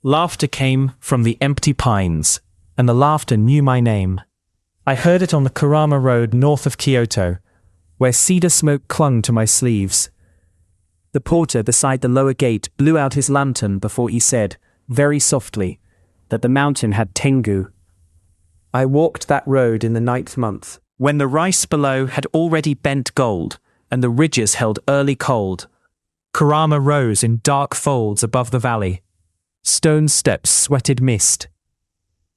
Laughter came from the empty pines, and the laughter knew my name. I heard it on the Kurama road north of Kyoto, where cedar smoke clung to my sleeves. The porter beside the lower gate blew out his lantern before he said, very softly, that the mountain had Tengu. I walked that road in the 9th month, when the rice below had already bent gold, and the ridges held early cold. Kurama rose in dark folds above the valley. Stone steps sweated mist.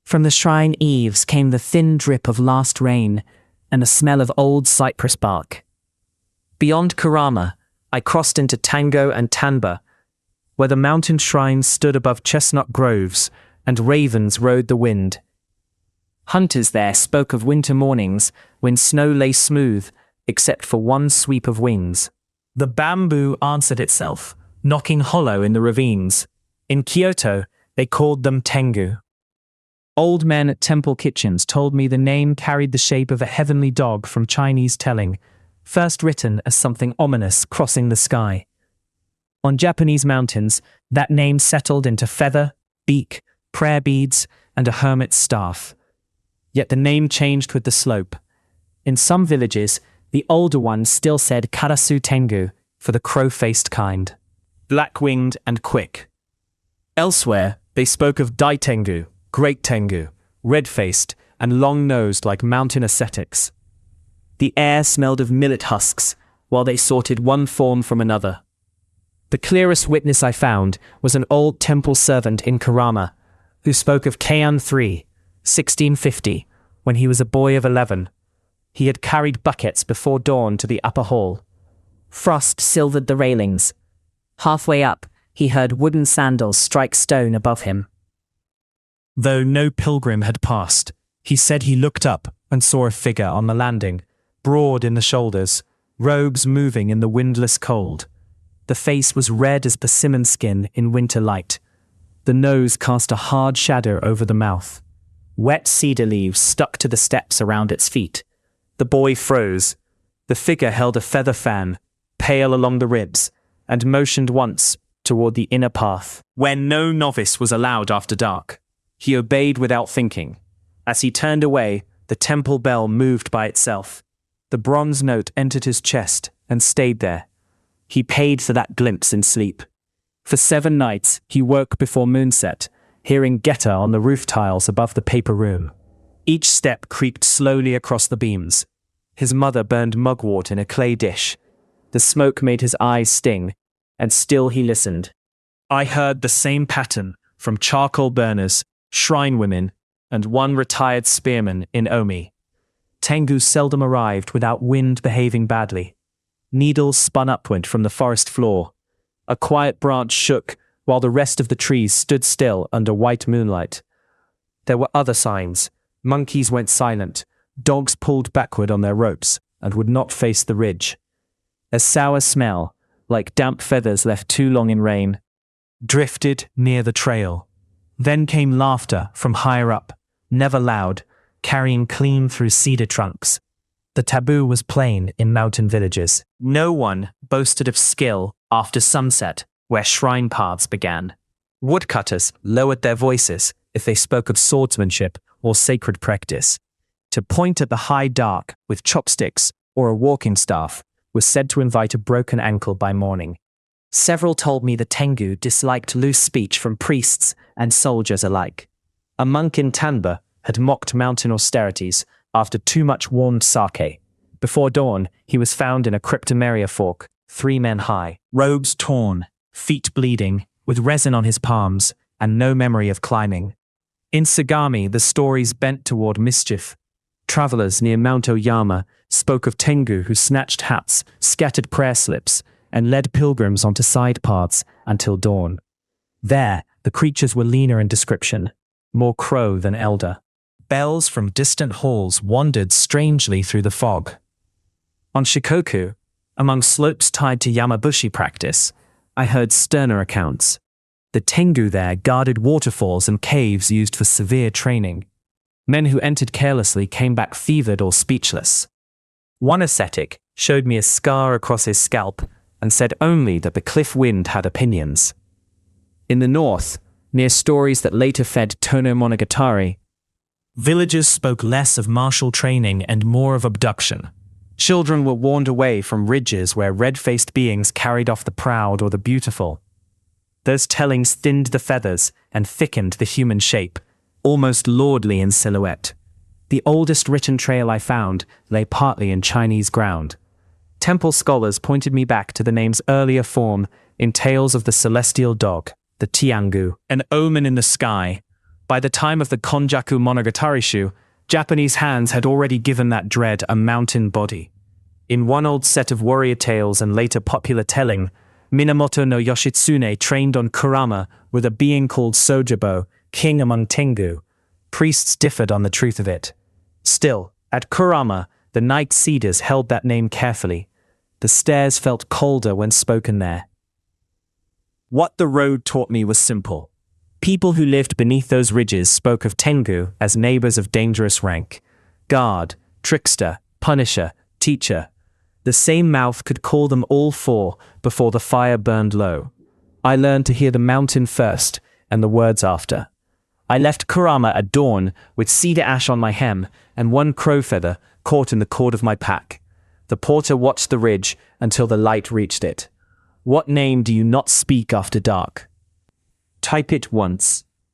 From the shrine eaves came the thin drip of last rain, and the smell of old cypress bark. Beyond Kurama, I crossed into Tango and Tanba, where the mountain shrines stood above chestnut groves, and ravens rode the wind. Hunters there spoke of winter mornings when snow lay smooth, except for one sweep of wings. The bamboo answered itself, knocking hollow in the ravines. In Kyoto, they called them Tengu. Old men at temple kitchens told me the name carried the shape of a heavenly dog from Chinese telling, first written as something ominous crossing the sky. On Japanese mountains, that name settled into feather, beak, prayer beads, and a hermit's staff. Yet the name changed with the slope. In some villages, the older ones still said karasu Tengu for the crow-faced kind, black-winged and quick. Elsewhere, they spoke of daitengu, great Tengu, red-faced and long-nosed like mountain ascetics. The air smelled of millet husks while they sorted one form from another. The clearest witness I found was an old temple servant in Kurama who spoke of Kaidan 3, 1650, when he was a boy of 11. He had carried buckets before dawn to the upper hall. Frost silvered the railings. Halfway up, he heard wooden sandals strike stone above him. Though no pilgrim had passed, he said he looked up and saw a figure on the landing, broad in the shoulders, robes moving in the windless cold. The face was red as persimmon skin in winter light. The nose cast a hard shadow over the mouth. Wet cedar leaves stuck to the steps around its feet. The boy froze. The figure held a feather fan, pale along the ribs, and motioned once toward the inner path, where no novice was allowed after dark. He obeyed without thinking. As he turned away, the temple bell moved by itself. The bronze note entered his chest and stayed there. He paid for that glimpse in sleep. For 7 nights, he woke before moonset, hearing Geta on the roof tiles above the paper room. Each step creaked slowly across the beams. His mother burned mugwort in a clay dish. The smoke made his eyes sting, and still he listened. I heard the same pattern from charcoal burners, shrine women, and one retired spearman in Omi. Tengu seldom arrived without wind behaving badly. Needles spun upward from the forest floor. A quiet branch shook while the rest of the trees stood still under white moonlight. There were other signs. Monkeys went silent. Dogs pulled backward on their ropes and would not face the ridge. A sour smell, like damp feathers left too long in rain, drifted near the trail. Then came laughter from higher up, never loud, carrying clean through cedar trunks. The taboo was plain in mountain villages. No one boasted of skill after sunset, where shrine paths began. Woodcutters lowered their voices if they spoke of swordsmanship or sacred practice. To point at the high dark with chopsticks or a walking staff was said to invite a broken ankle by morning. Several told me the Tengu disliked loose speech from priests and soldiers alike. A monk in Tanba had mocked mountain austerities after too much warmed sake. Before dawn, he was found in a cryptomeria fork, 3 men high, robes torn, feet bleeding, with resin on his palms, and no memory of climbing. In Sagami, the stories bent toward mischief. Travelers near Mount Oyama spoke of Tengu who snatched hats, scattered prayer slips, and led pilgrims onto side paths until dawn. There, the creatures were leaner in description, more crow than elder. Bells from distant halls wandered strangely through the fog. On Shikoku, among slopes tied to Yamabushi practice, I heard sterner accounts. The Tengu there guarded waterfalls and caves used for severe training. Men who entered carelessly came back fevered or speechless. One ascetic showed me a scar across his scalp and said only that the cliff wind had opinions. In the north, near stories that later fed Tono Monogatari. Villagers spoke less of martial training and more of abduction. Children were warned away from ridges where red-faced beings carried off the proud or the beautiful. Those tellings thinned the feathers and thickened the human shape, almost lordly in silhouette. The oldest written trail I found lay partly in Chinese ground. Temple scholars pointed me back to the name's earlier form in tales of the celestial dog, the Tengu, an omen in the sky. By the time of the Konjaku Monogatari, Japanese hands had already given that dread a mountain body. In one old set of warrior tales and later popular telling, Minamoto no Yoshitsune trained on Kurama with a being called Sojabo, king among Tengu. Priests differed on the truth of it. Still, at Kurama, the night cedars held that name carefully. The stairs felt colder when spoken there. What the road taught me was simple. People who lived beneath those ridges spoke of Tengu as neighbors of dangerous rank. Guard, trickster, punisher, teacher. The same mouth could call them all four before the fire burned low. I learned to hear the mountain first and the words after. I left Kurama at dawn with cedar ash on my hem and one crow feather caught in the cord of my pack. The porter watched the ridge until the light reached it. What name do you not speak after dark? Type it once.